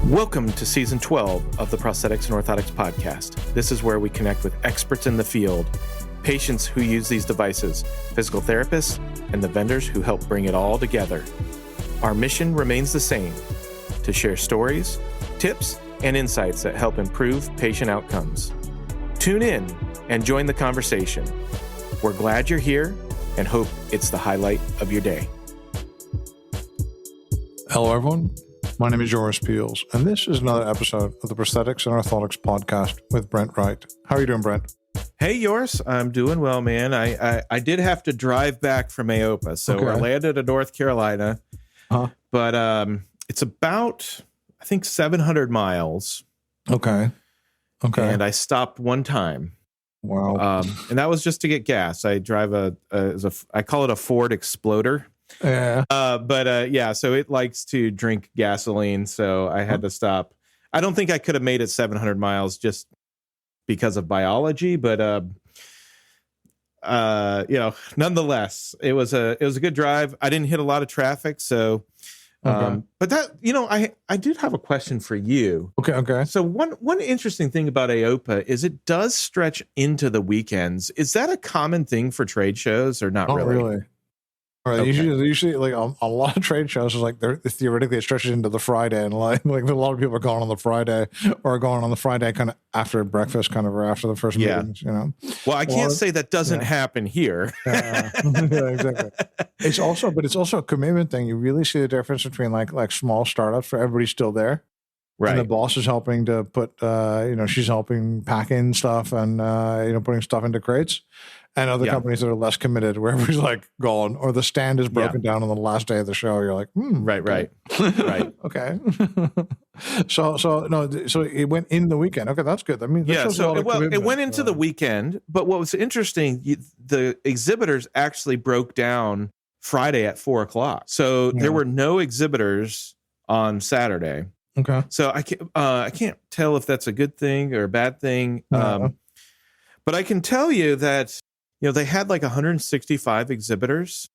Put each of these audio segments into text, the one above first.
Welcome to Season 12 of the Prosthetics and Orthotics podcast. This is where we connect with experts in the field, patients who use these devices, physical therapists, and the vendors who help bring it all together. Our mission remains the same, to share stories, tips, and insights that help improve patient outcomes. Tune in and join the conversation. We're glad you're here and hope it's the highlight of your day. Hello, everyone. My name is Joris Peels, and this is another episode of the Prosthetics and Orthotics podcast with Brent Wright. How are you doing, Brent? Hey, Joris. I'm doing well, man. I did have to drive back from AOPA, so I landed in North Carolina, but it's about, I think, 700 miles. Okay. And I stopped one time. Wow. And that was just to get gas. I drive I call it a Ford Exploder. Yeah. So it likes to drink gasoline, so I had to stop. I don't think I could have made it 700 miles just because of biology, but nonetheless, it was a good drive. I didn't hit a lot of traffic, so but that, I did have a question for you. Okay. So one interesting thing about AOPA is it does stretch into the weekends. Is that a common thing for trade shows or not really? All right. Usually, like a lot of trade shows, is like theoretically it stretches into the Friday, and like a lot of people are going on the Friday or going on the Friday kind of after breakfast, kind of or after the first meetings. Well, I can't say that doesn't happen here. Yeah, exactly. It's also a commitment thing. You really see the difference between like small startups where everybody's still there. Right. And the boss is helping to put, she's helping pack in stuff and, putting stuff into crates. And other companies that are less committed, where everybody's like gone, or the stand is broken down on the last day of the show. You're like, right. Okay. So it went in the weekend. Okay, that's good. I mean, it went into the weekend. But what was interesting, the exhibitors actually broke down Friday at 4:00. So there were no exhibitors on Saturday. Okay. So I can't tell if that's a good thing or a bad thing. But I can tell you that, they had like 165 exhibitors,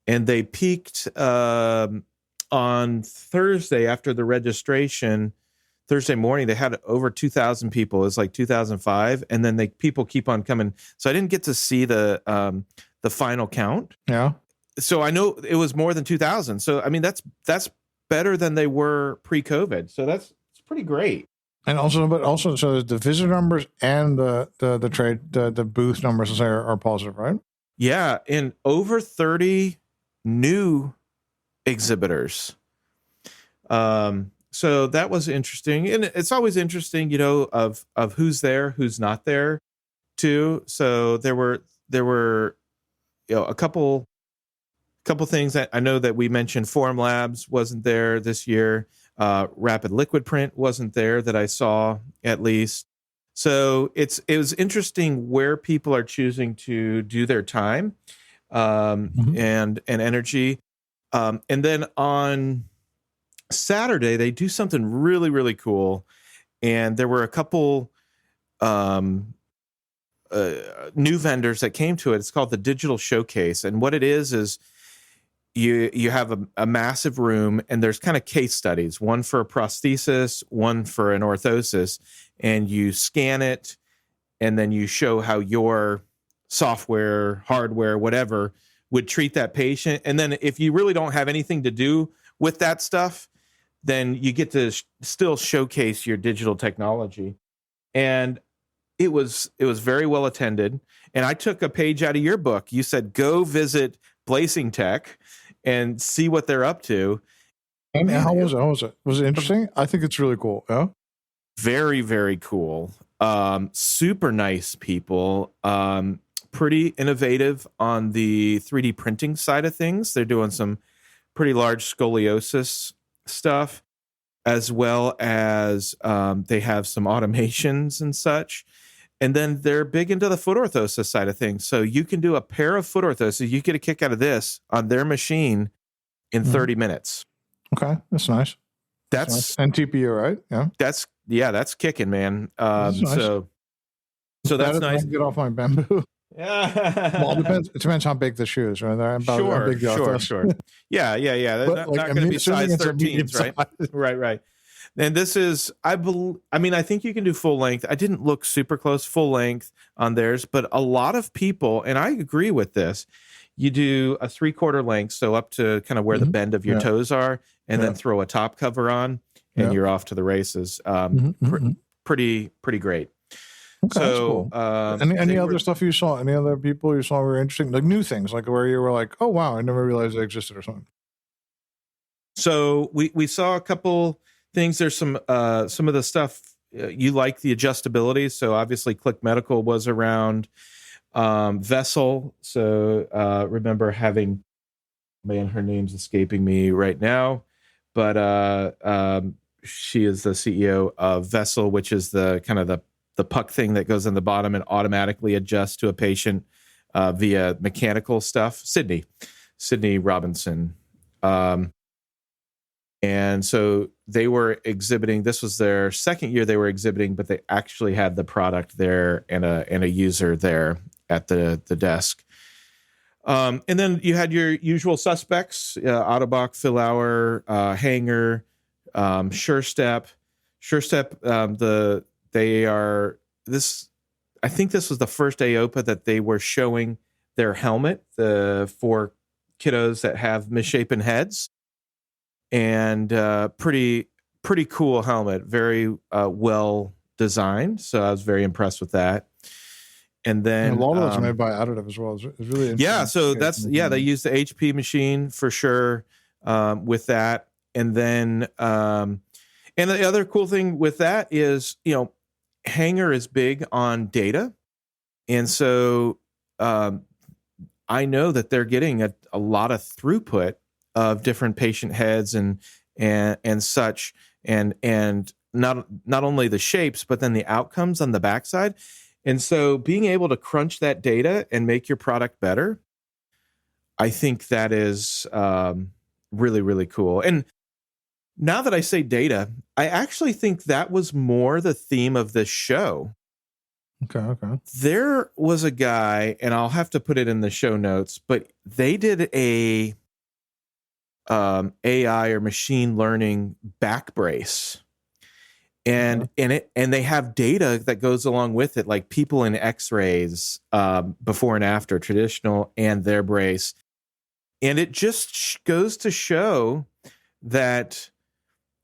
and they peaked on Thursday after the registration. Thursday morning, they had over 2,000 people. It was like 2,005, and then people keep on coming. So I didn't get to see the final count. Yeah. So I know it was more than 2,000. So I mean, that's better than they were pre-COVID. So it's pretty great. And also, so the visitor numbers and the booth numbers are positive, right? Yeah, and over 30 new exhibitors. So that was interesting, and it's always interesting, of who's there, who's not there, too. So there were, a couple things that I know that we mentioned. Form Labs wasn't there this year. Rapid Liquid Print wasn't there that I saw, at least. So it was interesting where people are choosing to do their time and energy. And then on Saturday, they do something really, really cool. And there were a couple new vendors that came to it. It's called the Digital Showcase. And what it is you have a massive room, and there's kind of case studies, one for a prosthesis, one for an orthosis, and you scan it, and then you show how your software, hardware, whatever, would treat that patient. And then if you really don't have anything to do with that stuff, then you get to still showcase your digital technology. And it was very well attended. And I took a page out of your book. You said, go visit Blasingtech and see what they're up to. And how was it? Was it interesting? I think it's really cool. Yeah. Very, very cool. Super nice people. Pretty innovative on the 3D printing side of things. They're doing some pretty large scoliosis stuff, as well as they have some automations and such. And then they're big into the foot orthosis side of things. So you can do a pair of foot orthoses. You get a kick out of this on their machine in 30 minutes. Okay, that's nice. That's nice. And TPU, right? Yeah. That's kicking, man. That's nice. So that's nice. Get off my bamboo. Yeah. Well, it depends how big the shoes are. They're about sure. Yeah. They're not going to be size 13s, right? Right. And this is, I mean, I think you can do full length. I didn't look super close full length on theirs, but a lot of people, and I agree with this, you do a 3/4 length, so up to kind of where the bend of your toes are, and then throw a top cover on, and you're off to the races. Pretty great. Okay, so, that's cool. Any other stuff you saw? Any other people you saw were interesting, like new things, like where you were like, oh wow, I never realized they existed or something? So we saw a couple things. There's some of the stuff you like, the adjustability. So obviously Click Medical was around. Vessel. So remember having, man, her name's escaping me right now, but she is the CEO of Vessel, which is the kind of the puck thing that goes in the bottom and automatically adjusts to a patient via mechanical stuff. Sydney Robinson. And so they were exhibiting. This was their second year they were exhibiting, but they actually had the product there and a user there at the desk. And then you had your usual suspects, Ottobock, Philauer, Hanger, SureStep. SureStep, I think this was the first AOPA that they were showing their helmet, for kiddos that have misshapen heads. And pretty cool helmet, very well designed. So I was very impressed with that. And then a lot of it's made by Additive as well. It's really interesting. Yeah, so they use the HP machine for sure with that. And then and the other cool thing with that is, Hanger is big on data. And so I know that they're getting a lot of throughput of different patient heads and such, and not only the shapes, but then the outcomes on the backside. And so being able to crunch that data and make your product better, I think that is really, really cool. And now that I say data, I actually think that was more the theme of this show. Okay. There was a guy, and I'll have to put it in the show notes, but they did a AI or machine learning back brace. And they have data that goes along with it, like people in X-rays before and after, traditional and their brace. And it just goes to show that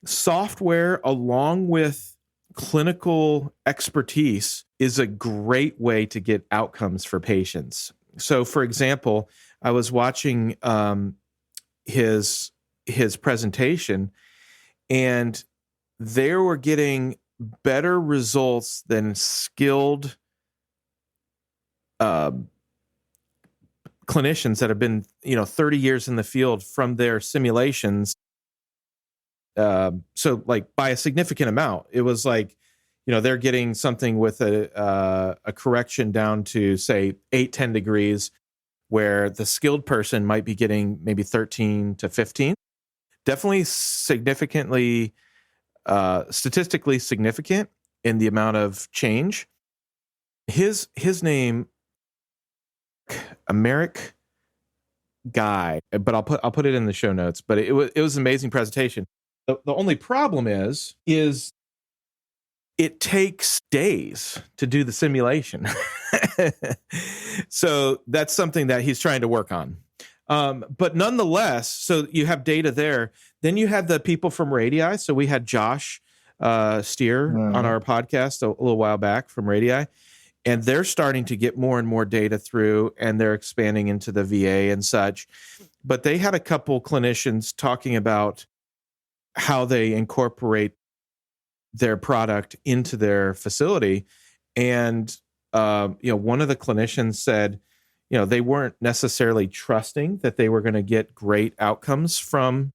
software along with clinical expertise is a great way to get outcomes for patients. So, for example, I was watching his presentation, and they were getting better results than skilled clinicians that have been 30 years in the field from their simulations. So like by a significant amount. It was like, they're getting something with a correction down to say 8-10 degrees, where the skilled person might be getting maybe 13 to 15. Definitely significantly statistically significant in the amount of change. His name, Americ Guy, but I'll put it in the show notes. But it was an amazing presentation. The only problem is it takes days to do the simulation. So that's something that he's trying to work on. But nonetheless, so you have data there. Then you had the people from Radii. So we had Josh Steer on our podcast a little while back from Radii. And they're starting to get more and more data through, and they're expanding into the VA and such. But they had a couple clinicians talking about how they incorporate their product into their facility. And, one of the clinicians said, they weren't necessarily trusting that they were going to get great outcomes from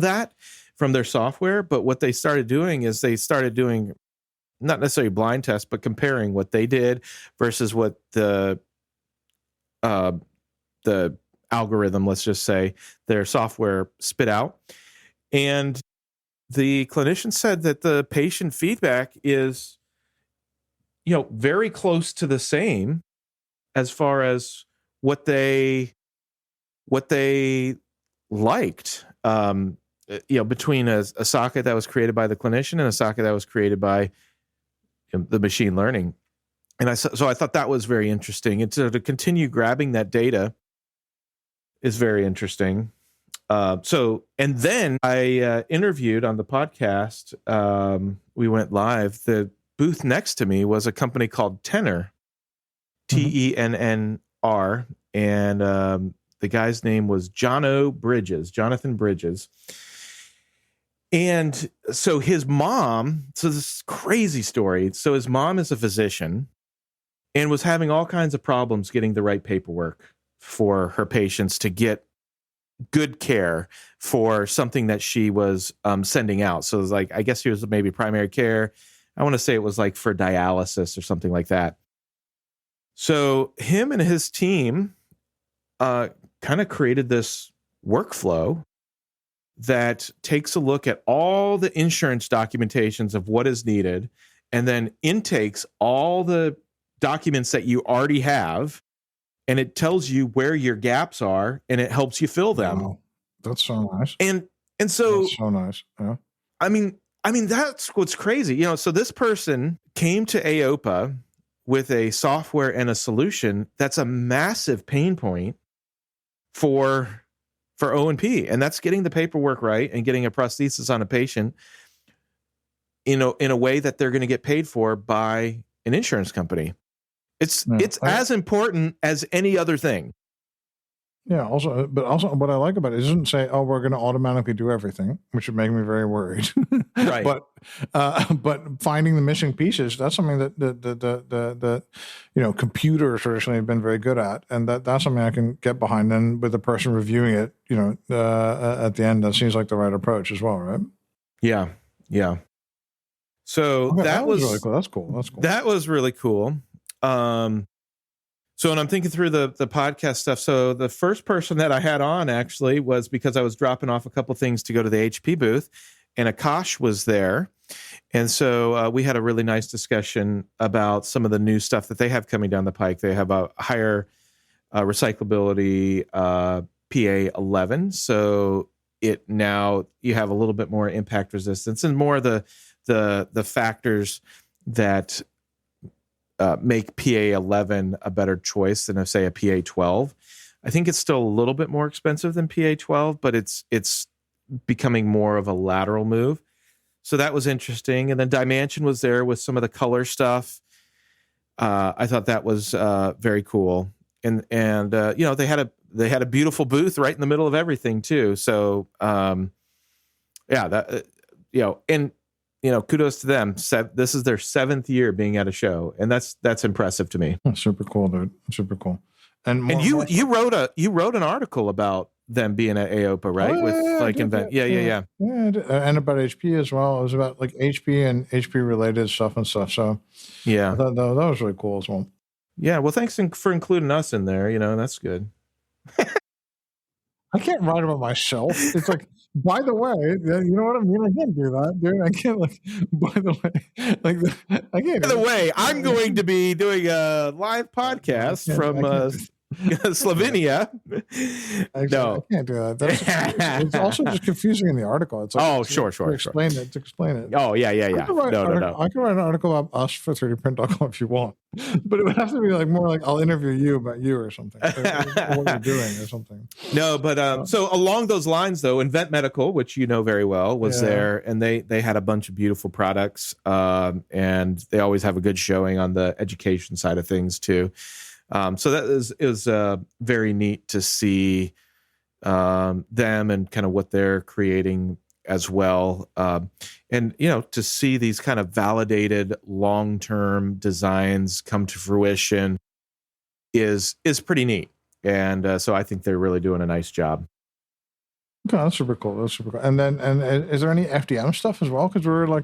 their software. But what they started doing is they started doing not necessarily blind tests, but comparing what they did versus what the algorithm, let's just say, their software spit out. And the clinician said that the patient feedback is, very close to the same as far as what they liked. between a socket that was created by the clinician and a socket that was created by the machine learning. And I thought that was very interesting. And so to continue grabbing that data is very interesting. And then I interviewed on the podcast. We went live. The booth next to me was a company called Tennr, Tennr, and the guy's name was Jonathan Bridges. And so his mom, so this crazy story. So his mom is a physician and was having all kinds of problems getting the right paperwork for her patients to get good care for something that she was sending out. So it was like, I guess it was maybe primary care. I want to say it was like for dialysis or something like that. So him and his team kind of created this workflow that takes a look at all the insurance documentations of what is needed and then intakes all the documents that you already have, and it tells you where your gaps are and it helps you fill them. Wow. That's so nice. And so that's so nice. Yeah. I mean that's what's crazy. So this person came to AOPA with a software and a solution that's a massive pain point for O&P, and that's getting the paperwork right and getting a prosthesis on a patient in a way that they're going to get paid for by an insurance company. It's as important as any other thing. Yeah. Also, what I like about it doesn't say, "Oh, we're going to automatically do everything," which would make me very worried. Right. But finding the missing pieces, that's something that computers traditionally have been very good at, and that's something I can get behind. And with the person reviewing it, at the end, that seems like the right approach as well, right? Yeah. Yeah. So that was really cool. That's cool. That was really cool. So when I'm thinking through the podcast stuff, so the first person that I had on actually was because I was dropping off a couple things to go to the HP booth, and Akash was there. And so we had a really nice discussion about some of the new stuff that they have coming down the pike. They have a higher recyclability PA11. So now you have a little bit more impact resistance and more of the factors that make PA11 a better choice than, say, a PA12. I think it's still a little bit more expensive than PA12, but it's becoming more of a lateral move. So that was interesting. And then Dimension was there with some of the color stuff. I thought that was very cool. And they had a beautiful booth right in the middle of everything too. So kudos to them. This is their 7th year being at a show, and that's impressive to me. Oh, super cool, dude. Super cool. And you wrote an article about them being at AOPA, right? Yeah, and about HP as well. It was about like HP and HP related stuff and stuff. So yeah, I thought that was really cool as well. Yeah, well, thanks for including us in there. That's good. I can't write about myself. It's like, by the way, you know what I mean? I can't do that, dude. I can't, by the way, I can't. By the way, I'm going to be doing a live podcast from Slovenia. I can't do that. It's also just confusing in the article. It's like, sure. To explain it. Oh, yeah. I can write an article about us for 3dprint.com if you want, but it would have to be more like I'll interview you about you or something, or what you're doing or something. No, but so along those lines, though, Invent Medical, which you know very well, was there, and they had a bunch of beautiful products, and they always have a good showing on the education side of things too. So that is very neat to see them and kind of what they're creating as well. And, to see these kind of validated long-term designs come to fruition is pretty neat. And so I think they're really doing a nice job. Okay, that's super cool. And then, is there any FDM stuff as well? Because we're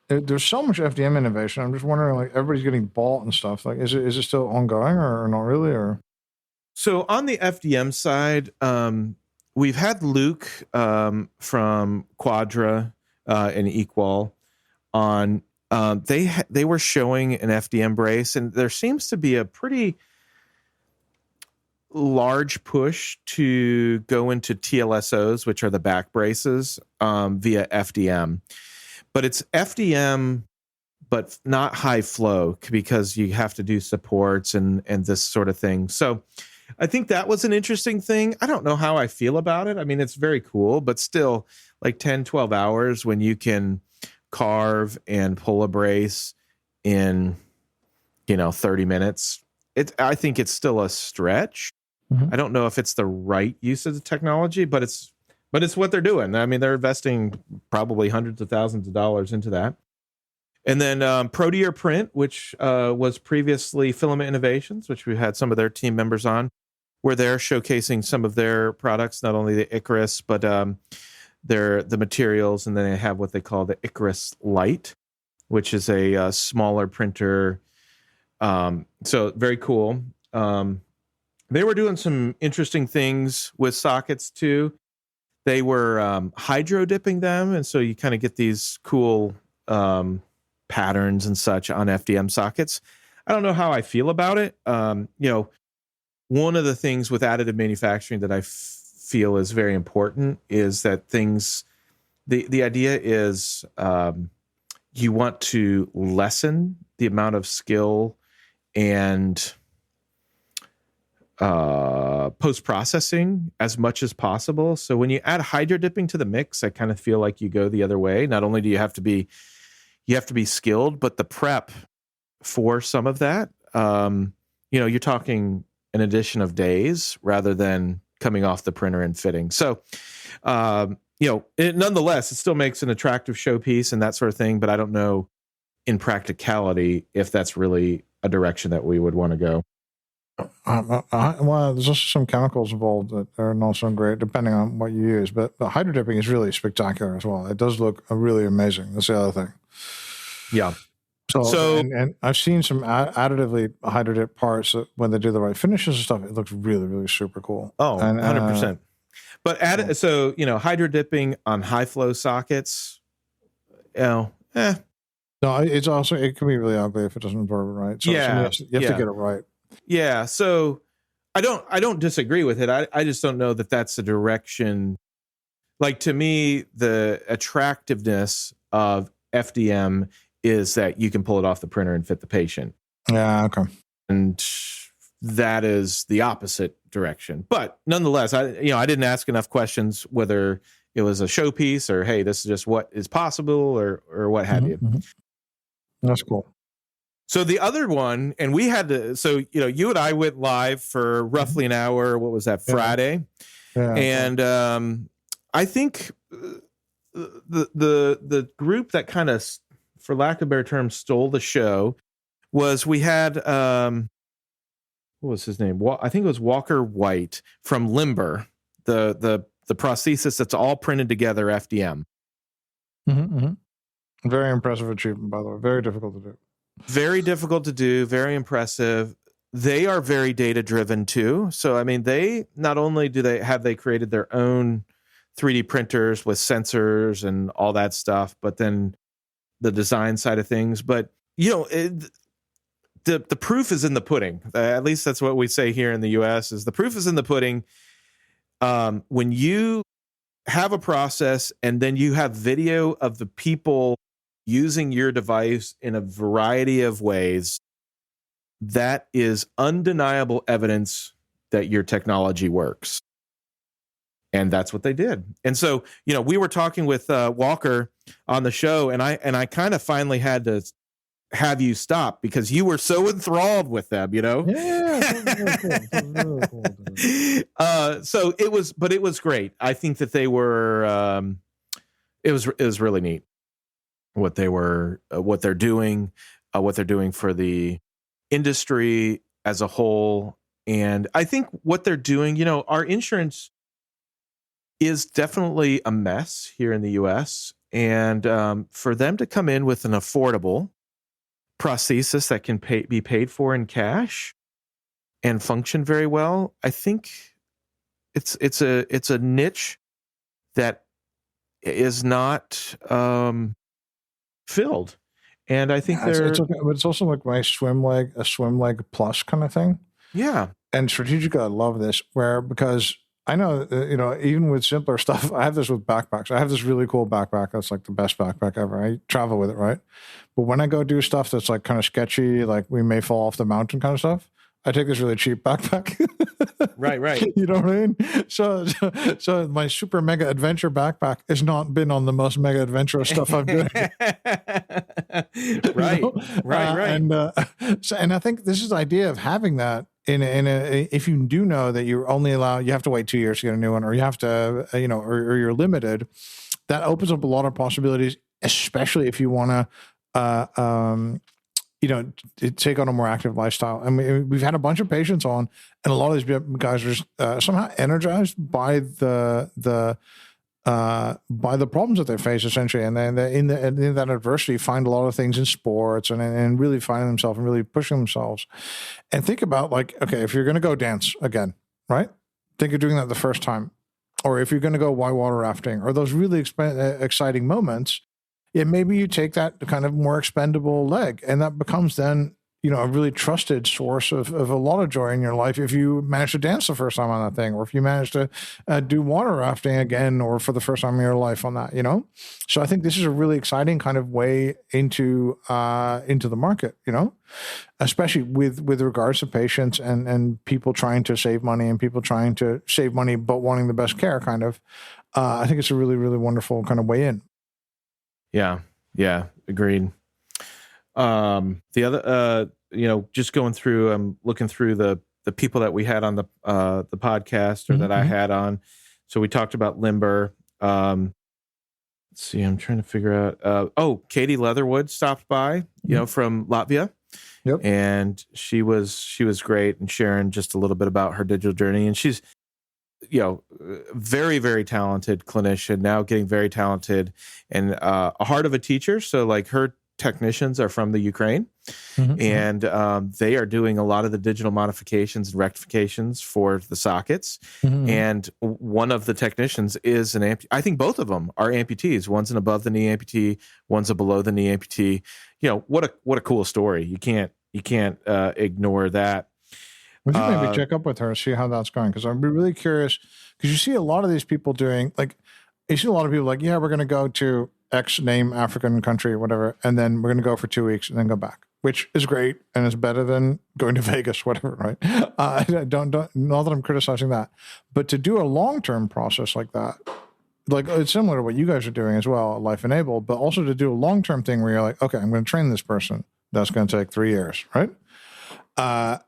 there's so much FDM innovation. I'm just wondering, everybody's getting bought and stuff. Is it still ongoing or not really? Or so on the FDM side, we've had Luke from Quadra and Equal on. They were showing an FDM brace, and there seems to be a pretty large push to go into TLSOs, which are the back braces, via FDM. But it's FDM, but not high flow, because you have to do supports and this sort of thing. So I think that was an interesting thing. I don't know how I feel about it. I mean, it's very cool, but still, like 10, 12 hours when you can carve and pull a brace in, 30 minutes. I think it's still a stretch. Mm-hmm. I don't know if it's the right use of the technology, but it's what they're doing. I mean, they're investing probably hundreds of thousands of dollars into that. And then Proteor Print, which was previously Filament Innovations, which we had some of their team members on, where they're showcasing some of their products, not only the Icarus, but the materials. And then they have what they call the Icarus Lite, which is a smaller printer. So very cool. They were doing some interesting things with sockets too. They were hydro dipping them, and so you kind of get these cool patterns and such on FDM sockets. I don't know how I feel about it. One of the things with additive manufacturing that I feel is very important is that the idea is you want to lessen the amount of skill and post-processing as much as possible. So when you add hydro dipping to the mix, I kind of feel like you go the other way. Not only do you have to be skilled, but the prep for some of that, you're talking an addition of days rather than coming off the printer and fitting. So, nonetheless, it still makes an attractive showpiece and that sort of thing, but I don't know in practicality if that's really a direction that we would want to go. Well, there's also some chemicals involved that are not so great, depending on what you use. But the hydro dipping is really spectacular as well. It does look really amazing. That's the other thing. Yeah. So and I've seen some additively hydro dip parts that when they do the right finishes and stuff, it looks really, really super cool. Oh, 100%. But hydro dipping on high flow sockets, No, it's also, it can be really ugly if it doesn't absorb it right. So you have to get it right. Yeah, so I don't disagree with it. I just don't know that that's the direction. Like, to me, the attractiveness of FDM is that you can pull it off the printer and fit the patient. Yeah, okay. And that is the opposite direction. But nonetheless, I didn't ask enough questions whether it was a showpiece or, hey, this is just what is possible or what have you. Mm-hmm. That's cool. So the other one, and we had to, you and I went live for roughly an hour. What was that, Friday? Yeah. And I think the group that kind of, for lack of a better term, stole the show was, we had, what was his name? I think it was Walker White from Limber, the prosthesis that's all printed together, FDM. Mm-hmm, mm-hmm. Very impressive achievement, by the way. Very difficult to do. Very difficult to do, very impressive. They are very data driven too. So, I mean, they not only they created their own 3D printers with sensors and all that stuff, but then the design side of things. But, the proof is in the pudding. At least that's what we say here in the US, is the proof is in the pudding. When you have a process and then you have video of the people using your device in a variety of ways, that is undeniable evidence that your technology works. And that's what they did. And so, we were talking with Walker on the show, and I kind of finally had to have you stop because you were so enthralled with them, Yeah, really cool. So it was great. I think that they were, it was really neat what they're doing for the industry as a whole. And I think what they're doing, our insurance is definitely a mess here in the US. And for them to come in with an affordable prosthesis that can be paid for in cash and function very well, I think it's a niche that is not filled. And I think it's okay, but it's also like a swim leg plus kind of thing. Yeah. And strategically, I love this because I know, even with simpler stuff, I have this with backpacks. I have this really cool backpack. That's like the best backpack ever. I travel with it, right? But when I go do stuff that's like kind of sketchy, like we may fall off the mountain kind of stuff, I take this really cheap backpack. Right. You know what I mean? So my super mega adventure backpack has not been on the most mega adventurous stuff I'm doing. Right. And I think this is the idea of having that if you do know that you're only allowed, you have to wait 2 years to get a new one, or you have to, or you're limited. That opens up a lot of possibilities, especially if you want to, take on a more active lifestyle. And we've had a bunch of patients on, and a lot of these guys are just, somehow energized by the problems that they face, essentially, and then in that adversity, find a lot of things in sports and really finding themselves and really pushing themselves. And think about, like, okay, if you're going to go dance again, right? Think of doing that the first time, or if you're going to go whitewater rafting, or those really exciting moments. Yeah, maybe you take that kind of more expendable leg, and that becomes then, a really trusted source of a lot of joy in your life if you manage to dance the first time on that thing, or if you manage to do water rafting again, or for the first time in your life on that, So I think this is a really exciting kind of way into the market, especially with regards to patients and people trying to save money and people trying to save money but wanting the best care kind of. I think it's a really, really wonderful kind of way in. Yeah, agreed. The other, just going through, I'm looking through the people that we had on the podcast, or that I had on. So we talked about Limber. Let's see, I'm trying to figure out. Katie Leatherwood stopped by, from Latvia. Yep. And she was great, and sharing just a little bit about her digital journey. And she's, very, very talented clinician, now getting very talented, and a heart of a teacher. So like her technicians are from the Ukraine, and they are doing a lot of the digital modifications and rectifications for the sockets. And one of the technicians is I think both of them are amputees. One's an above the knee amputee, one's a below the knee amputee. What a cool story. You can't ignore that. We should maybe check up with her, see how that's going, because I'd be really curious, because you see a lot of these people doing, like, you see a lot of people like, yeah, we're going to go to X name African country or whatever, and then we're going to go for 2 weeks and then go back, which is great and is better than going to Vegas, whatever, right? Don't not that I'm criticizing that, but to do a long-term process like that, like it's similar to what you guys are doing as well, Life Enabled, but also to do a long-term thing where you're like, okay, I'm going to train this person. That's going to take 3 years, right? And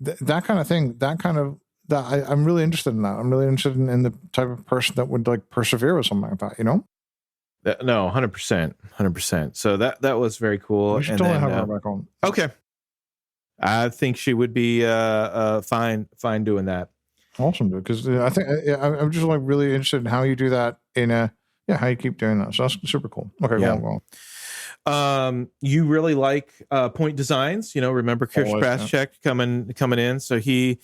that kind of thing, I'm really interested in that. I'm really interested in the type of person that would like persevere with something like that, No, 100%. So that was very cool. We should totally have her back on. Okay. I think she would be fine doing that. Awesome, dude. Because I think I'm just like really interested in how you do that how you keep doing that. So that's super cool. Okay, well. You really like Point Designs, remember Chris Praschek coming in. So he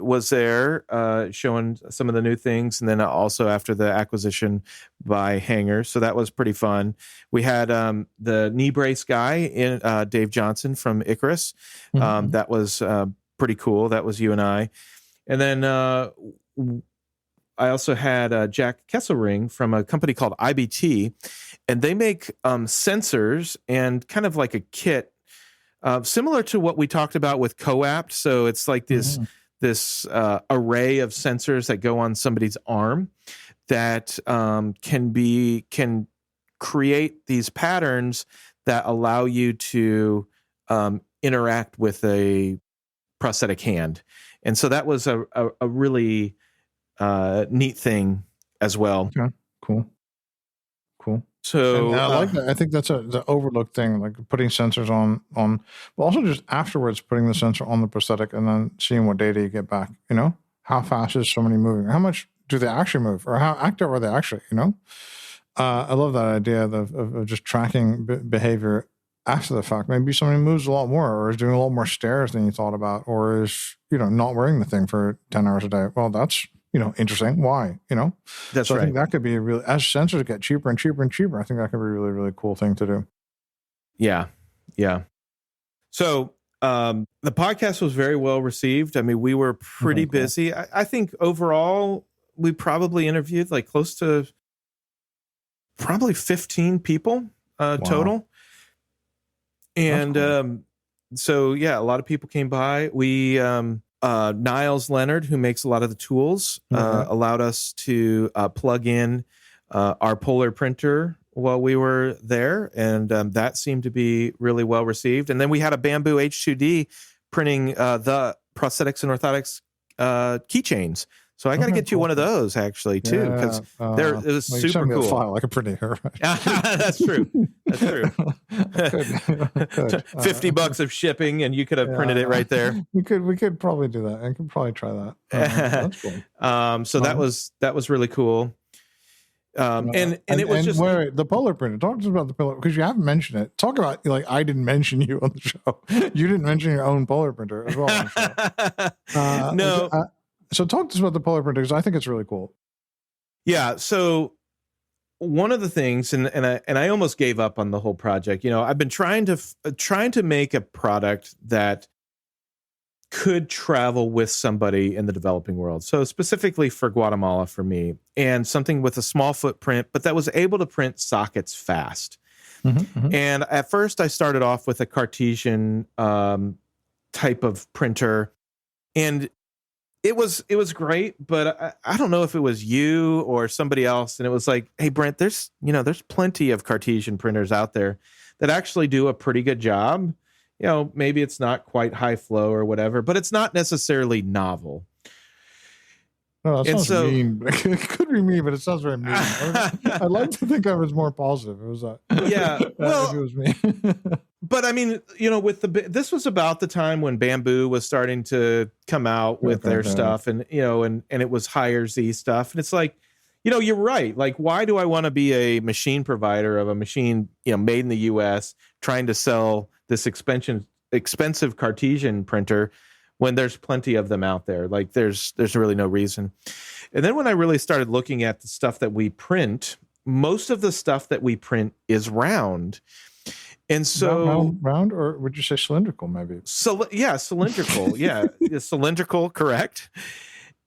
was there showing some of the new things, and then also after the acquisition by Hanger. So that was pretty fun. We had the knee brace guy in Dave Johnson from Icarus. That was pretty cool. That was you and I. And then I also had Jack Kesselring from a company called IBT, and they make sensors and kind of like a kit, similar to what we talked about with Coapt. So it's like this array of sensors that go on somebody's arm that can create these patterns that allow you to interact with a prosthetic hand. And so that was a really neat thing as well. Okay, cool. So I like that. I think that's the overlooked thing, like putting sensors on, but also just afterwards putting the sensor on the prosthetic and then seeing what data you get back. How fast is somebody moving? How much do they actually move, or how active are they actually? I love that idea of just tracking behavior after the fact. Maybe somebody moves a lot more, or is doing a lot more stairs than you thought about, or is not wearing the thing for 10 hours a day. Well, that's interesting. Why? That's so right. I think that could be as sensors get cheaper and cheaper and cheaper, I think that could be a really, really cool thing to do. Yeah. So The podcast was very well received. I mean, we were pretty busy. I think overall we probably interviewed like close to probably 15 people total. And so, yeah, a lot of people came by. We Niles Leonard, who makes a lot of the tools, allowed us to plug in our Polar printer while we were there, and that seemed to be really well received. And then we had a Bamboo H2D printing the prosthetics and orthotics keychains. So I got to get you one of those actually too, because it was super cool. File I can print it here. That's true. That's true. $50 of shipping, and you could have printed it right there. We could probably do that. I could probably try that. That's cool. So that was really cool. And it was just the Polar printer. Talk to us about the Polar, because you haven't mentioned it. Talk about, like, I didn't mention you on the show. You didn't mention your own Polar printer as well. No. So talk to us about the Polar printer, because I think it's really cool. Yeah. So one of the things, and I almost gave up on the whole project. You know, I've been trying to make a product that could travel with somebody in the developing world. So specifically for Guatemala, for me, and something with a small footprint, but that was able to print sockets fast. And at first I started off with a Cartesian type of printer, and it was great, but I don't know if it was you or somebody else. And it was like, hey, Brent, there's plenty of Cartesian printers out there that actually do a pretty good job. You know, maybe it's not quite high flow or whatever, but it's not necessarily novel. No, that sounds mean. It could be mean, but it sounds very mean. I'd like to think I was more positive. It was well, if it was me. But I mean, you know, this was about the time when Bamboo was starting to come out with their stuff, and you know, and it was higher Z stuff, and it's like, you know, you're right. Like, why do I want to be a machine provider of a machine, you know, made in the U.S. trying to sell this expensive Cartesian printer when there's plenty of them out there? Like, there's really no reason. And then when I really started looking at the stuff that we print, most of the stuff that we print is round. And so round, or would you say cylindrical, maybe? Yeah, cylindrical. Yeah, cylindrical, correct.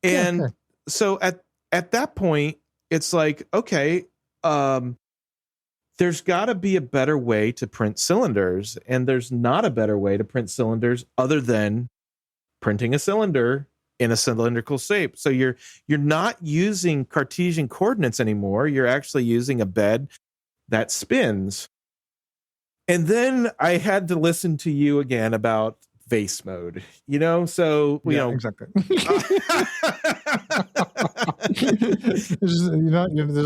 And so at that point, it's like, okay, there's got to be a better way to print cylinders, and there's not a better way to print cylinders other than printing a cylinder in a cylindrical shape. So you're not using Cartesian coordinates anymore. You're actually using a bed that spins. And then I had to listen to you again about vase mode, you know? So, you know. Exactly.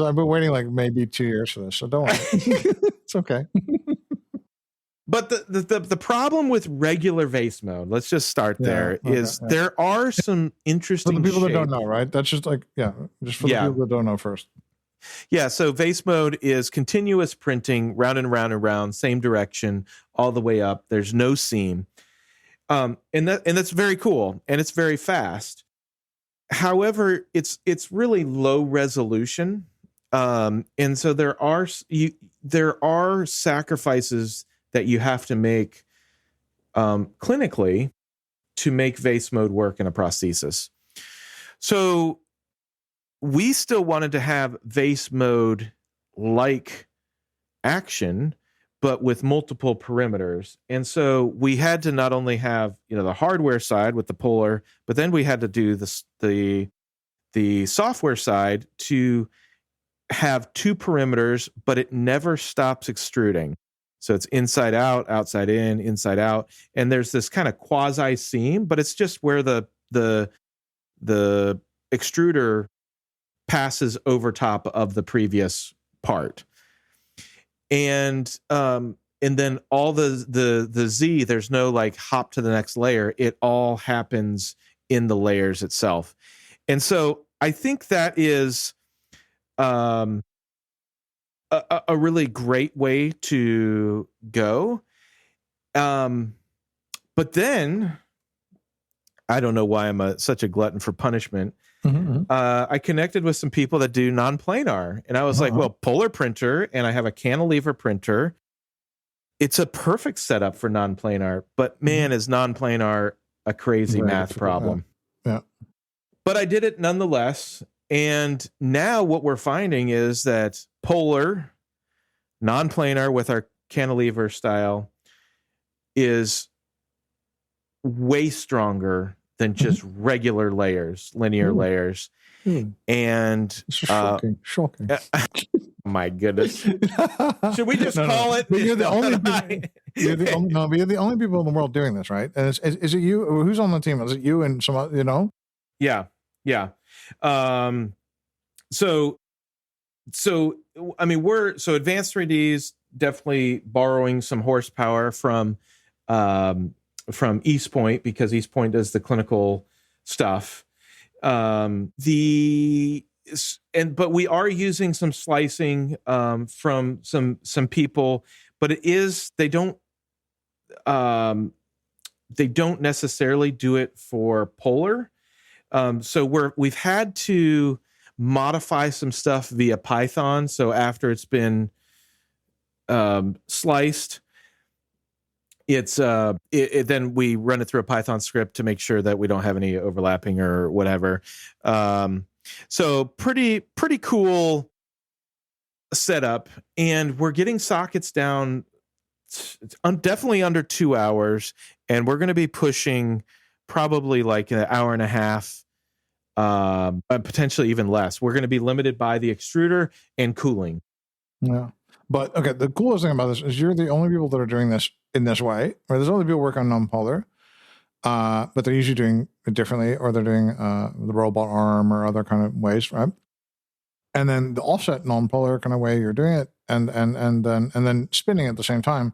I've been waiting like maybe 2 years for this, so don't worry. It's okay. But the problem with regular vase mode, let's just start there, there are some interesting for the people shapes. That don't know, right? That's just like, just for the people that don't know first. Yeah, so vase mode is continuous printing, round and round and round, same direction, all the way up. There's no seam. And that's very cool, and it's very fast. However, it's really low resolution. And so there are sacrifices that you have to make clinically to make vase mode work in a prosthesis. So we still wanted to have vase mode like action, but with multiple perimeters. And so we had to not only have, you know, the hardware side with the Polar, but then we had to do the software side to have two perimeters, but it never stops extruding. So it's inside out, outside in, inside out, and there's this kind of quasi seam, but it's just where the extruder passes over top of the previous part. And then all the Z, there's no like hop to the next layer. It all happens in the layers itself. And so I think that is a really great way to go. But then I don't know why I'm such a glutton for punishment. I connected with some people that do non-planar, and I was like, well, Polar printer, and I have a cantilever printer. it's a perfect setup for non-planar, but man, is non-planar a crazy math problem. Yeah. But I did it nonetheless. And now what we're finding is that polar, non-planar with our cantilever style is way stronger than just regular layers, linear layers. And shocking. My goodness. Should we just call it? But you're the only people in the world doing this, right? And is it you? Who's on the team? Is it you and some other, Yeah. So I mean, Advanced 3D is definitely borrowing some horsepower from East Point, because East Point does the clinical stuff. But we are using some slicing from some people, but they don't necessarily do it for polar. So we've had to modify some stuff via Python. So after it's been sliced, then we run it through a Python script to make sure that we don't have any overlapping or whatever. So pretty cool setup, and we're getting sockets down definitely under 2 hours, and we're going to be pushing probably like an hour and a half, potentially even less. We're going to be limited by the extruder and cooling. Yeah. But okay, the coolest thing about this is you're the only people that are doing this in this way. Right? There's other people work on non-polar, but they're usually doing it differently, or they're doing the robot arm or other kind of ways, right? And then the offset non-polar kind of way you're doing it, and then spinning at the same time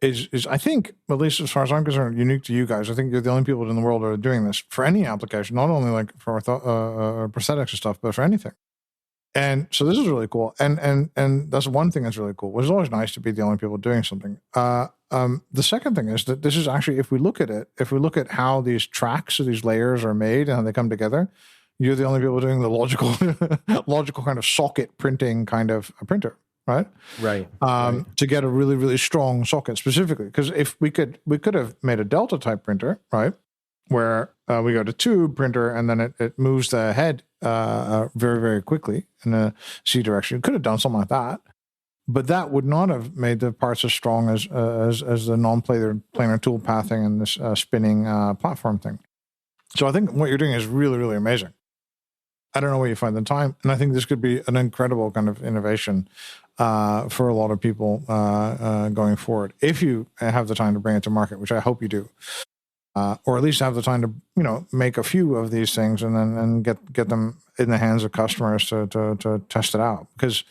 is I think, at least as far as I'm concerned, unique to you guys. I think you're the only people in the world that are doing this for any application, not only like for prosthetics and stuff, but for anything. And so this is really cool. And that's one thing that's really cool. It's always nice to be the only people doing something. The second thing is that this is actually, if we look at how these tracks or these layers are made and how they come together, you're the only people doing the logical kind of socket printing kind of a printer, right? Right. To get a really, really strong socket specifically. Because if we could have made a Delta type printer, right? Where we go to tube printer and then it moves the head very, very quickly in a C direction. You could have done something like that, but that would not have made the parts as strong as the non-planar tool pathing and this spinning platform thing. So I think what you're doing is really, really amazing. I don't know where you find the time, and I think this could be an incredible kind of innovation for a lot of people going forward. If you have the time to bring it to market, which I hope you do. Or at least have the time to, make a few of these things and get them in the hands of customers to test it out. Because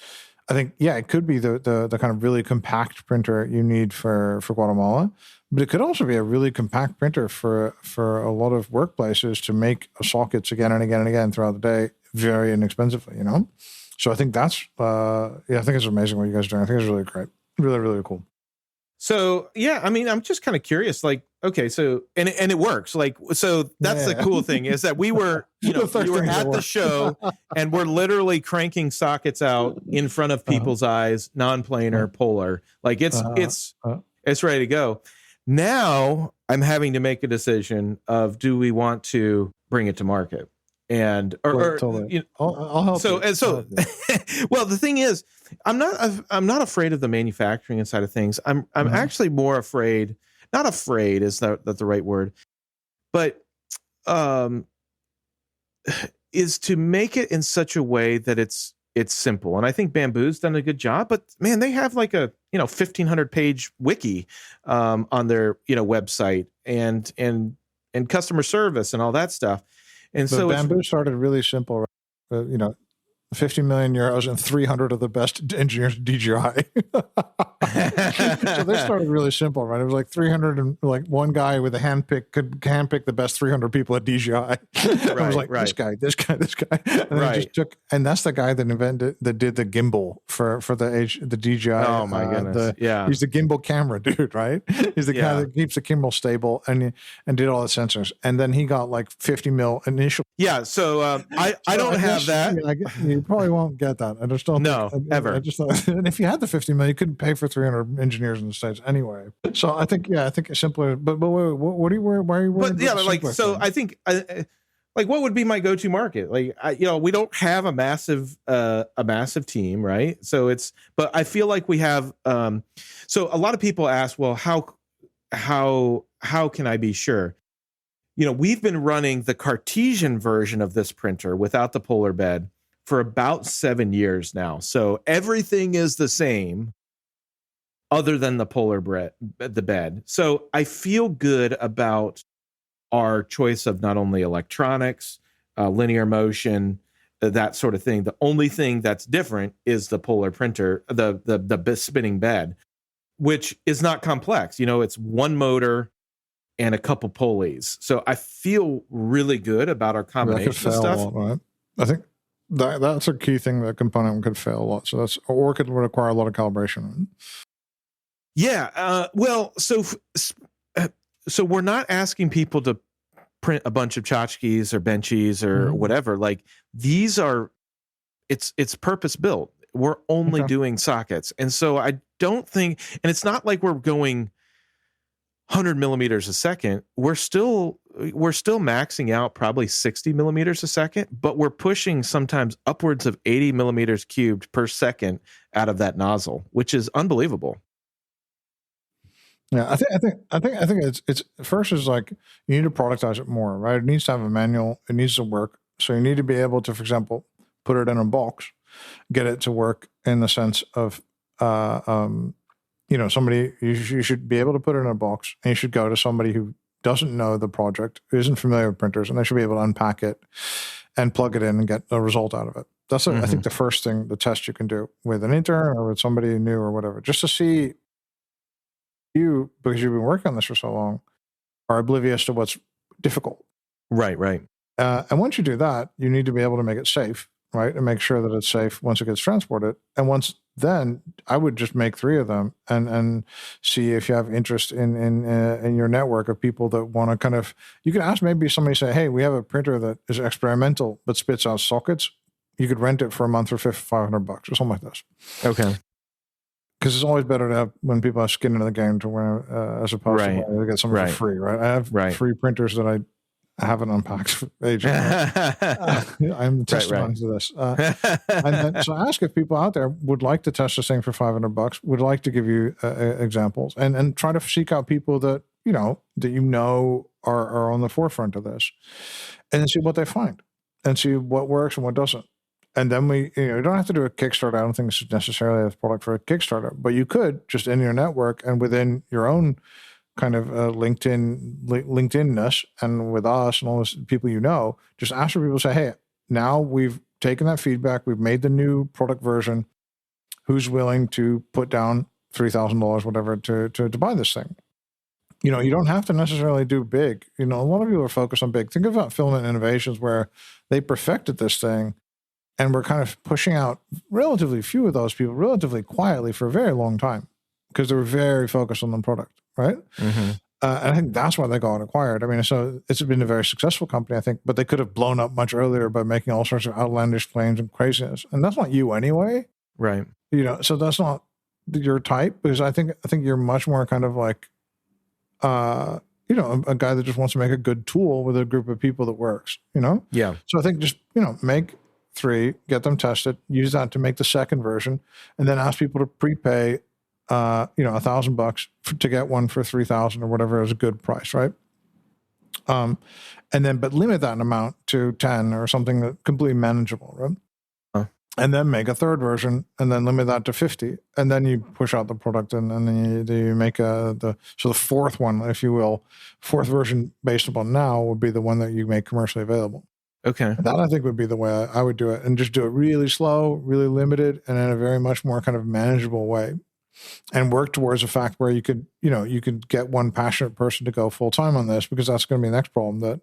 I think, it could be the kind of really compact printer you need for Guatemala, but it could also be a really compact printer for a lot of workplaces to make sockets again and again and again throughout the day, very inexpensively, So I think that's, I think it's amazing what you guys are doing. I think it's really great. Really, really cool. So, I mean, I'm just kind of curious, like, okay, so, and it works. Like, so that's the cool thing is that we were, we were at the show and we're literally cranking sockets out in front of people's eyes, non-planar, polar, like it's ready to go. Now I'm having to make a decision of, do we want to bring it to market? And totally. I'll help. So well, the thing is, I'm not afraid of the manufacturing side of things. I'm actually more afraid. Not afraid is that the right word, but is to make it in such a way that it's simple. And I think Bamboo's done a good job. But man, they have like a 1,500 page wiki on their website and customer service and all that stuff. And so Bamboo started really simple, right? 50 million euros and 300 of the best engineers at DJI. So they started really simple, right? It was like 300 and like one guy with a handpick could handpick the best 300 people at DJI. Right, I was like, this guy. And just took, and that's the guy that did the gimbal for the DJI. Oh my goodness. He's the gimbal camera dude, right? He's the guy that keeps the gimbal stable and did all the sensors. And then he got like 50 mil initial. Yeah. So I don't have that. You probably won't get that. I just don't. No, ever. And if you had the 50 million, you couldn't pay for 300 engineers in the States anyway. So I think it's simpler. But what are you worried? Why are you worried? But yeah, like so, thing? I think like what would be my go-to market? Like we don't have a massive team, right? So but I feel like we have. So a lot of people ask, well, how can I be sure? We've been running the Cartesian version of this printer without the polar bed for about 7 years now. So everything is the same other than the bed. So I feel good about our choice of not only electronics, linear motion, that sort of thing. The only thing that's different is the polar printer, the spinning bed, which is not complex. It's one motor and a couple pulleys. So I feel really good about our combination of stuff. A lot, right? I think that's a key thing. That component could fail a lot. So or it could require a lot of calibration. Yeah. Well, so we're not asking people to print a bunch of tchotchkes or benchies or whatever. Like these are, it's purpose built. We're only doing sockets. And so I don't think, and it's not like we're going 100 millimeters a second. We're still maxing out probably 60 millimeters a second, but we're pushing sometimes upwards of 80 millimeters cubed per second out of that nozzle, which is unbelievable. Yeah, I think it's first is like you need to productize it more, right? It needs to have a manual. It needs to work. So you need to be able to, for example, put it in a box, get it to work in the sense of, somebody, you should be able to put it in a box, and you should go to somebody who doesn't know the project, who isn't familiar with printers, and they should be able to unpack it and plug it in and get a result out of it. That's, I think, the first thing, the test you can do with an intern or with somebody new or whatever, just to see you, because you've been working on this for so long, are oblivious to what's difficult. Right. And once you do that, you need to be able to make it safe, right? And make sure that it's safe once it gets transported. And then I would just make 3 of them and see if you have interest in your network of people that want to kind of, you can ask maybe somebody say, hey, we have a printer that is experimental, but spits out sockets. You could rent it for a month for $500 or something like this. Okay. Because it's always better to have when people have skin in the game to win, as opposed to get something for free, right? I have 3 printers that I haven't unpacked for ages. I'm testifying to this. And then, so ask if people out there would like to test this thing for $500, would like to give you examples, and try to seek out people that are on the forefront of this, and then see what they find, and see what works and what doesn't. And then you don't have to do a Kickstarter. I don't think this is necessarily a product for a Kickstarter, but you could just in your network and within your own kind of LinkedIn-ness and with us and all those people just ask for people to say, hey, now we've taken that feedback, we've made the new product version. Who's willing to put down $3,000, whatever, to buy this thing? You don't have to necessarily do big. A lot of people are focused on big. Think about Filament Innovations, where they perfected this thing. And we're kind of pushing out relatively few of those people relatively quietly for a very long time because they were very focused on the product, right? And I think that's why they got acquired. I mean, so it's been a very successful company, I think, but they could have blown up much earlier by making all sorts of outlandish claims and craziness. And that's not you anyway. Right. So that's not your type, because I think you're much more kind of like, a guy that just wants to make a good tool with a group of people that works, Yeah. So I think just, make 3, get them tested, use that to make the second version, and then ask people to prepay, $1,000 to get one for $3,000 or whatever is a good price, right? But limit that amount to 10 or something that completely manageable, right? And then make a third version, and then limit that to 50, and then you push out the product, and then you make the fourth one, if you will, fourth version based upon now would be the one that you make commercially available. Okay. That I think would be the way I would do it, and just do it really slow, really limited, and in a very much more kind of manageable way, and work towards a fact where you could get one passionate person to go full time on this, because that's going to be the next problem. That,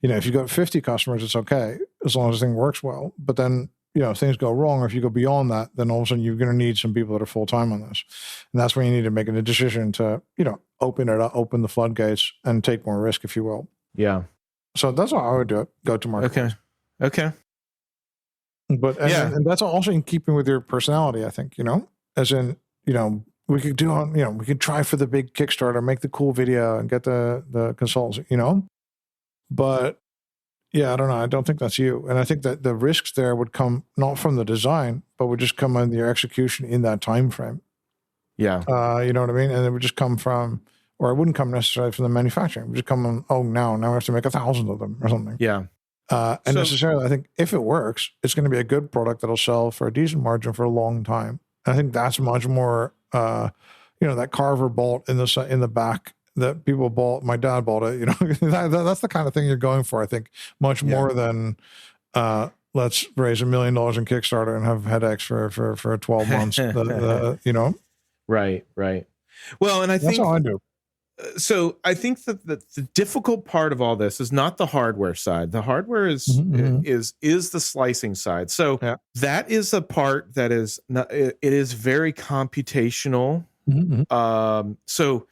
if you got 50 customers, it's okay as long as the thing works well. But then, if things go wrong, or if you go beyond that, then all of a sudden you're going to need some people that are full time on this, and that's when you need to make a decision to open it up, open the floodgates, and take more risk, if you will. Yeah. So that's how I would do it. Go to market. Okay. But and that's also in keeping with your personality, I think, as in, we could do on, we could try for the big Kickstarter, make the cool video and get the consultants, but yeah, I don't know. I don't think that's you. And I think that the risks there would come not from the design, but would just come in your execution in that time frame. Yeah. You know what I mean? And it would just come from, or it wouldn't come necessarily from the manufacturing. It would just come on, now we have to make 1,000 of them or something. Yeah. And necessarily, I think if it works, it's going to be a good product that'll sell for a decent margin for a long time. And I think that's much more, that Carver bolt in the back that people bought. My dad bought it. That's the kind of thing you're going for. I think much more than let's raise $1 million in Kickstarter and have headaches for 12 months. Right. Well, and I think that's how I do. So I think that the difficult part of all this is not the hardware side. The hardware is the slicing side. So that is a part that is not, it is very computational. So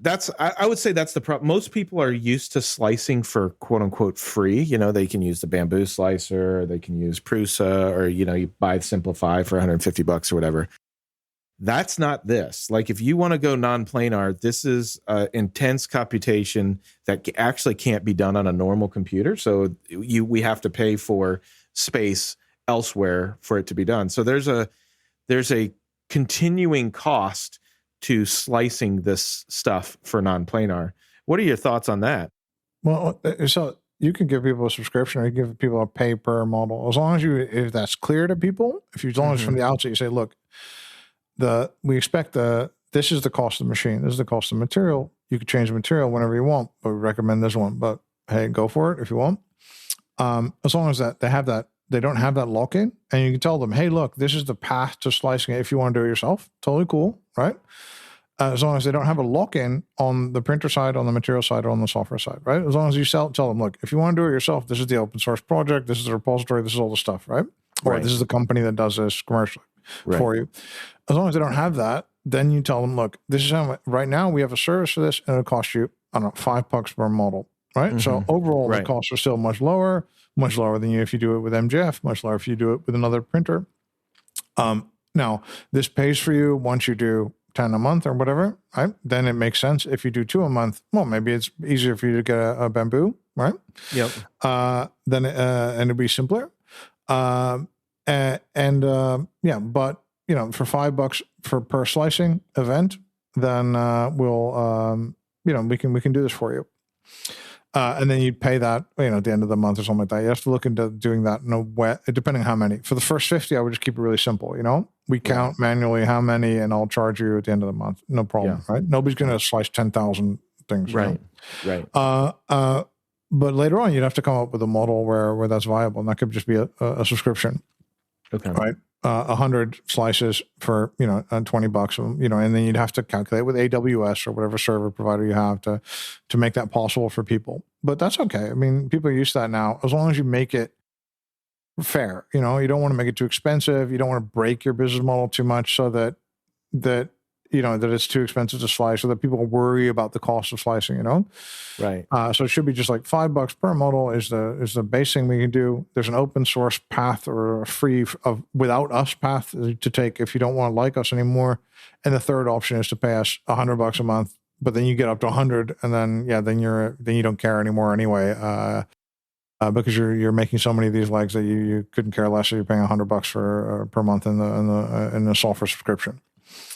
that's, I would say that's the problem. Most people are used to slicing for quote unquote free. They can use the bamboo slicer, or they can use Prusa, or, you buy Simplify for $150 or whatever. That's not this. Like, if you want to go non-planar, this is intense computation that actually can't be done on a normal computer. So we have to pay for space elsewhere for it to be done. So there's a continuing cost to slicing this stuff for non-planar. What are your thoughts on that? Well, so you can give people a subscription, or you give people a pay per model, as long as if that's clear to people. As long as from the outset you say, look, we expect this is the cost of the machine. This is the cost of the material. You can change the material whenever you want, but we recommend this one. But hey, go for it if you want. As long as that they don't have that lock-in, and you can tell them, hey, look, this is the path to slicing it. If you want to do it yourself, totally cool, right? As long as they don't have a lock-in on the printer side, on the material side, or on the software side, right? As long as you tell them, look, if you want to do it yourself, this is the open source project, this is the repository, this is all the stuff, right? Or this is the company that does this commercially for you. As long as they don't have that, then you tell them, look, this is how right now we have a service for this, and it'll cost you, I don't know, $5 per model, right? So overall, the costs are still much lower than if you do it with MJF, much lower if you do it with another printer. Now, this pays for you once you do 10 a month or whatever, right? Then it makes sense. If you do 2 a month, well, maybe it's easier for you to get a bamboo, right? Yep. And it'd be simpler. But for $5 per slicing event, then we can do this for you. And then you'd pay that, at the end of the month or something like that. You have to look into doing that depending on how many. For the first 50, I would just keep it really simple. We count manually how many, and I'll charge you at the end of the month. No problem, right? Nobody's going to slice 10,000 things. Right. But later on, you'd have to come up with a model where that's viable, and that could just be a subscription. Okay. Right. 100 slices for, $20, and then you'd have to calculate with AWS or whatever server provider you have to make that possible for people. But that's okay. I mean, people are used to that now, as long as you make it fair. You don't want to make it too expensive. You don't want to break your business model too much so that it's too expensive to slice, so that people worry about the cost of slicing, Right. So it should be just like $5 per model is the base thing we can do. There's an open source path or a free without us path to take if you don't want to like us anymore. And the third option is to pay us $100 a month, but then you get up to 100, and then you don't care anymore anyway. Because you're making so many of these legs that you couldn't care less if you're paying $100 per month in the software subscription.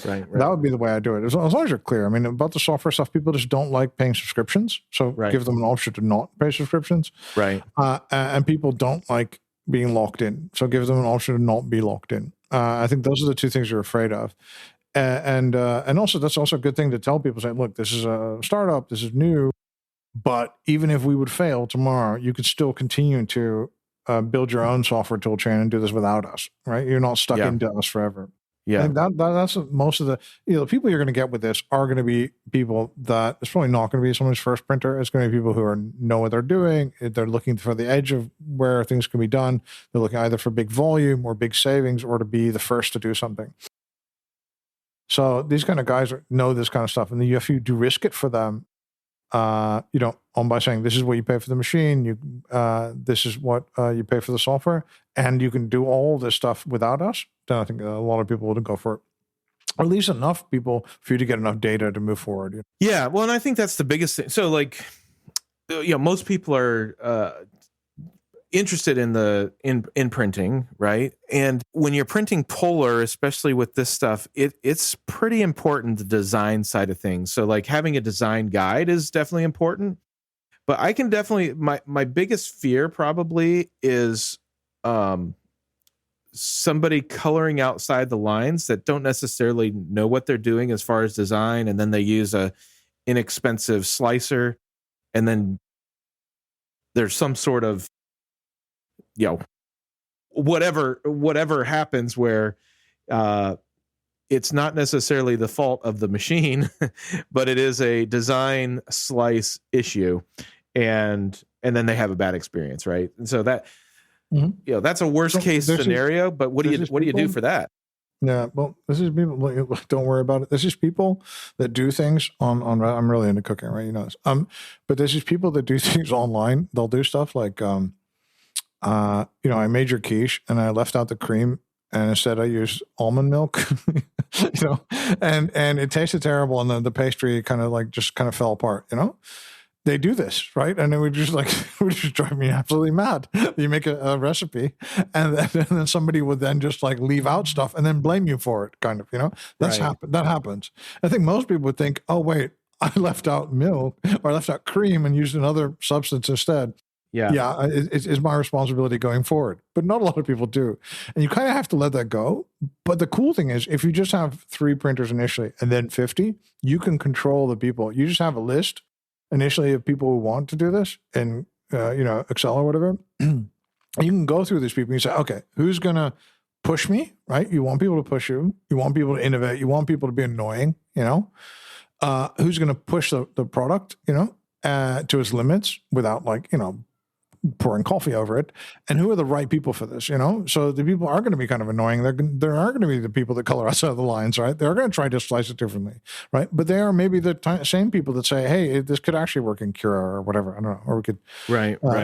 Right. That would be the way I do it. As long as you're clear. I mean, about the software stuff, people just don't like paying subscriptions. So give them an option to not pay subscriptions. Right. And people don't like being locked in. So give them an option to not be locked in. I think those are the two things you're afraid of. And also, that's also a good thing to tell people, say, look, this is a startup, this is new, but even if we would fail tomorrow, you could still continue to build your own software tool chain and do this without us, right? You're not stuck into us forever. Yeah, and that's most of the people you're going to get with this are going to be people that it's probably not going to be someone's first printer. It's going to be people who know what they're doing. They're looking for the edge of where things can be done. They're looking either for big volume or big savings, or to be the first to do something. So these kind of guys know this kind of stuff, and then if you do risk it for them, by saying this is what you pay for the machine, this is what you pay for the software, and you can do all this stuff without us, then I think a lot of people would go for it. or at least enough people for you to get enough data to move forward. Yeah, well, and I think that's the biggest thing. So, like, most people are interested in printing, right? And when you're printing polar, especially with this stuff, it's pretty important, the design side of things. So, like, having a design guide is definitely important. But I can definitely, my biggest fear probably is somebody coloring outside the lines that don't necessarily know what they're doing as far as design, and then they use a inexpensive slicer, and then there's some sort of, whatever happens where it's not necessarily the fault of the machine, but it is a design slice issue, and then they have a bad experience, right? And so that, that's a worst case scenario. But what do you do for that? Yeah, well, this is people. Don't worry about it. This is people that do things on. I'm really into cooking, right? You know this. But this is people that do things online. They'll do stuff like, I made your quiche and I left out the cream, and instead I used almond milk, and it tasted terrible, and then the pastry kind of fell apart. They do this, right? And it would just drive me absolutely mad. You make a recipe, and then somebody would then just leave out stuff and then blame you for it, kind of, that happens. I think most people would think, oh, wait, I left out milk or I left out cream and used another substance instead. Yeah, it's my responsibility going forward. But not a lot of people do. And you kind of have to let that go. But the cool thing is, if you just have 3 printers initially and then 50, you can control the people. You just have a list initially of people who want to do this in Excel or whatever. And you can go through these people and you say, okay, who's going to push me, right? You want people to push you. You want people to innovate. You want people to be annoying, who's going to push the product, to its limits without pouring coffee over it, and who are the right people for this, So the people are going to be kind of annoying. There are going to be the people that color outside of the lines, right? They're going to try to slice it differently, right? But they are maybe the same people that say, hey, this could actually work in Cura or whatever. I don't know. Or we could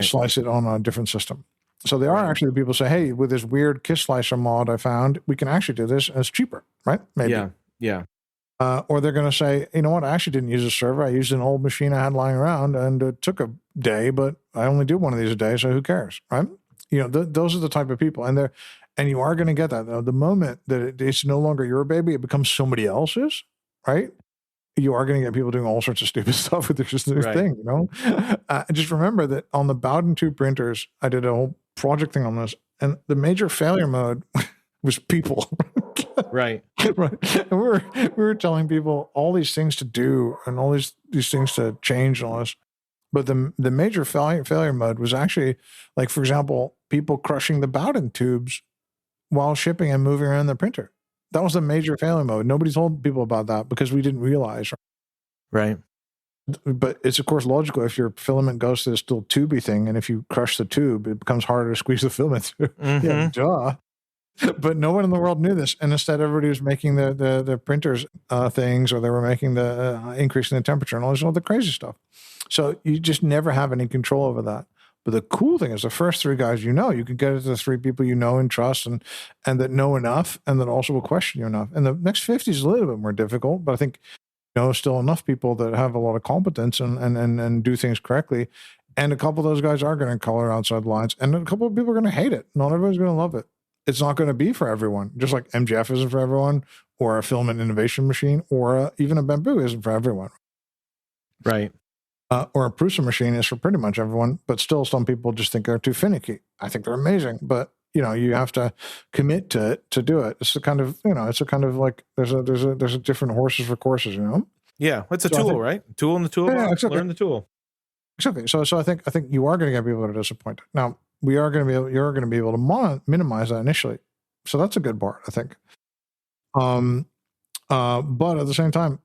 slice it on a different system. So they are actually the people who say, hey, with this weird Kiss Slicer mod I found, we can actually do this as cheaper, right? Maybe. Yeah. Or they're going to say, you know what, I actually didn't use a server. I used an old machine I had lying around, and it took a day, but I only do one of these a day, so who cares, right? Those are the type of people. And you are going to get that. The moment that it's no longer your baby, it becomes somebody else's, right? You are going to get people doing all sorts of stupid stuff with this new thing, Just remember that on the Bowden 2 printers, I did a whole project thing on this, and the major failure mode was people. Right. And we were telling people all these things to do and all these things to change and all this. But the major failure mode was actually, for example, people crushing the Bowden tubes while shipping and moving around the printer. That was the major failure mode. Nobody told people about that because we didn't realize. Right. But it's, of course, logical. If your filament goes to this little tubey thing, and if you crush the tube, it becomes harder to squeeze the filament through. Mm-hmm. Yeah, duh. But no one in the world knew this, and instead everybody was making the printers things, or they were making the increasing the temperature and all this other crazy stuff. So you just never have any control over that. But the cool thing is, the first 3 guys, you can get it to the 3 people you know and trust, and that know enough, and that also will question you enough. And the next 50 is a little bit more difficult, but I think still enough people that have a lot of competence and do things correctly. And a couple of those guys are going to color outside the lines, and a couple of people are going to hate it. Not everybody's going to love it. It's not going to be for everyone, just like MGF isn't for everyone, or a filament innovation machine, or even a bamboo isn't for everyone. Right. Or a Prusa machine is for pretty much everyone, but still some people just think they're too finicky. I think they're amazing, but you have to commit to it to do it. It's a kind of, there's a different horses for courses, Yeah. It's a tool, right? Tool in the toolbox. Yeah, exactly. Learn the tool. Exactly. So I think you are going to get people that are disappointed. Now, you're going to be able to minimize that initially. So that's a good part, I think. But at the same time,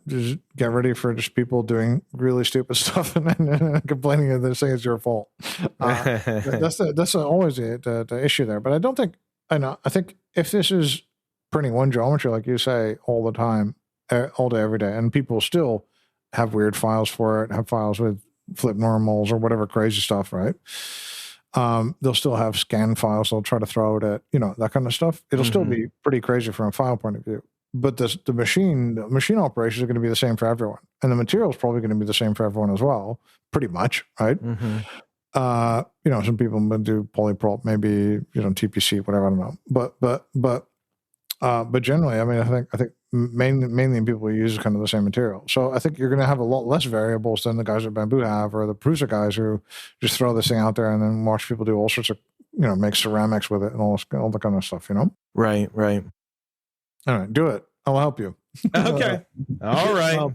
just get ready for just people doing really stupid stuff and complaining that they're saying it's your fault. That's always the issue there. But I don't think, I think if this is printing one geometry, like you say, all the time, all day, every day, and people still have weird files for it, have files with flip normals or whatever crazy stuff, right? They'll still have scan files they'll try to throw it at, that kind of stuff. It'll still be pretty crazy from a file point of view. the machine operations are going to be the same for everyone, and the material is probably going to be the same for everyone as well, pretty much, right? Mm-hmm. Some people do polyprop, maybe TPC, whatever, I don't know, but generally, I mean, I think mainly people use kind of the same material. So I think you're going to have a lot less variables than the guys at Bamboo have, or the Prusa guys who just throw this thing out there and then watch people do all sorts of, make ceramics with it and all the kind of stuff, Right. All right, do it. I'll help you. Okay. All right.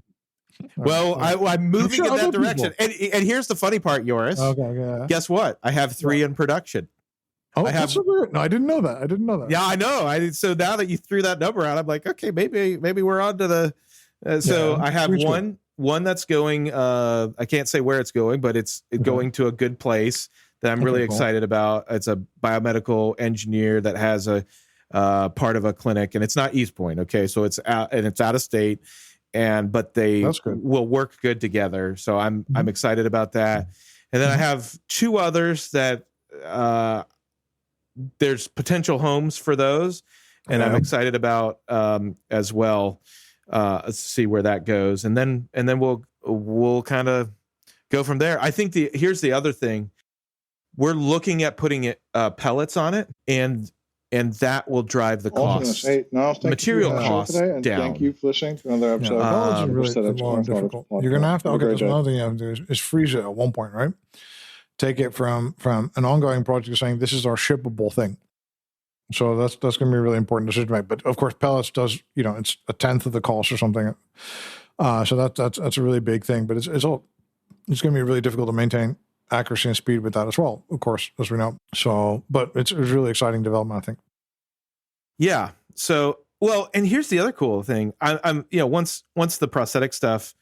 Well, I'm moving in that direction. And here's the funny part, Joris. Okay, yeah. Guess what? I have 3 in production. Oh, that's so weird. No, I didn't know that. Yeah, I know. So now that you threw that number out, I'm like, okay, maybe we're on to the. I have one that's going. I can't say where it's going, but it's going to a good place that I'm really excited about. It's a biomedical engineer that has a part of a clinic, and it's not East Point. Okay, so it's out of state, but they will work good together. So I'm excited about that. And then I have 2 others that. There's potential homes for those, and I'm excited about as well. Let's see where that goes, and then we'll kind of go from there. I think here's the other thing: we're looking at putting pellets on it, and that will drive the cost. Material costs down. Thank you for listening to another episode. Difficult. You're gonna have to. Okay, there's another thing you have to do is freeze it at one point, right? Take it from an ongoing project saying this is our shippable thing. So that's going to be a really important decision to make. But of course, pellets does, it's a tenth of the cost or something. So that's a really big thing. But it's going to be really difficult to maintain accuracy and speed with that as well, of course, as we know. So, but it's a really exciting development, I think. Yeah. So, well, and here's the other cool thing. I'm once the prosthetic stuff,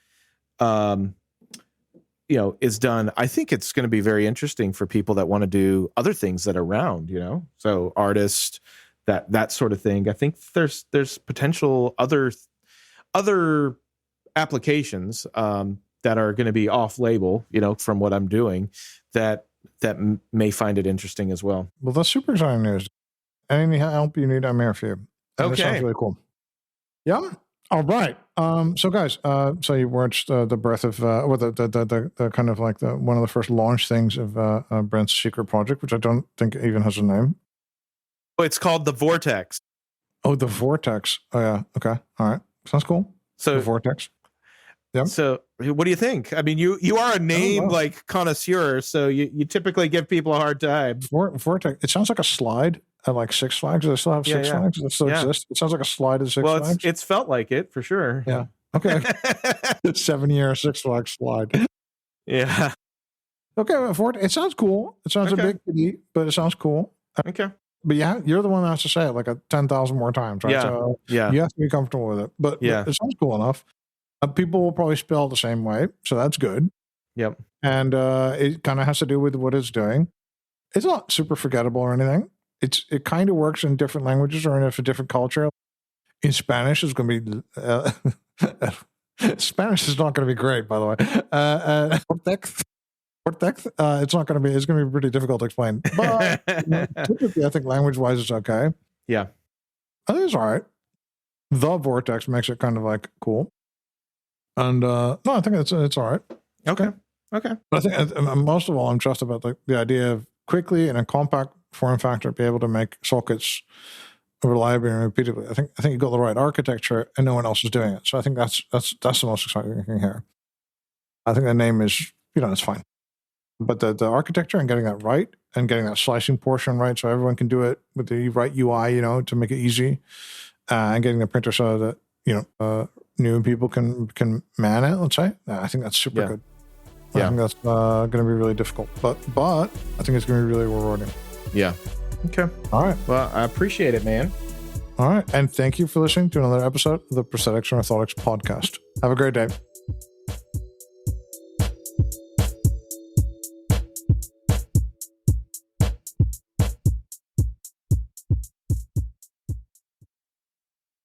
is done, I think it's going to be very interesting for people that want to do other things that are around, so artists, that sort of thing. I think there's potential other applications that are going to be off label, from what I'm doing that may find it interesting as well. Well, that's super exciting news. Any help you need, I'm here for you. Okay. That sounds really cool. Yeah. All right. So guys, so you watched the birth of, the kind of like one of the first launch things of Brent's secret project, which I don't think even has a name. Oh, it's called the Vortex. Oh, the Vortex. Oh yeah. Okay. All right. Sounds cool. So the Vortex. Yeah. So what do you think? I mean, you are a name like connoisseur, so you typically give people a hard time. Vortex. It sounds like a slide. At like Six Flags. Do they still have Six Flags? Does it still exist? It sounds like a slide at Six Flags. Well, it's felt like it for sure. Yeah. Okay. 7-year Six Flags slide. Yeah. Okay. It sounds cool. It sounds a bit kiddie, but it sounds cool. Okay. But yeah, you're the one that has to say it like 10,000 more times, right? Yeah. So you have to be comfortable with it. But it sounds cool enough. People will probably spell the same way, so that's good. Yep. And it kind of has to do with what it's doing. It's not super forgettable or anything. It kind of works in different languages or in a different culture. In Spanish, it's going to be Spanish is not going to be great, by the way. Orthotic. It's not going to be. It's going to be pretty difficult to explain. But typically, I think language-wise, it's okay. Yeah, I think it's all right. The Vortex makes it kind of like cool, and no, I think it's all right. Okay. But I think most of all, I'm just about the idea of quickly in a compact form factor be able to make sockets reliably and repeatedly. I think you got the right architecture and no one else is doing it. So I think that's the most exciting thing here. I think the name is, it's fine. But the architecture and getting that right and getting that slicing portion right so everyone can do it with the right UI, to make it easy, and getting the printer so that, new people can man it, let's say. I think that's super good. I think that's going to be really difficult. But I think it's going to be really rewarding. Yeah. Okay. All right. Well, I appreciate it, man. All right. And thank you for listening to another episode of the Prosthetics and Orthotics podcast. Have a great day.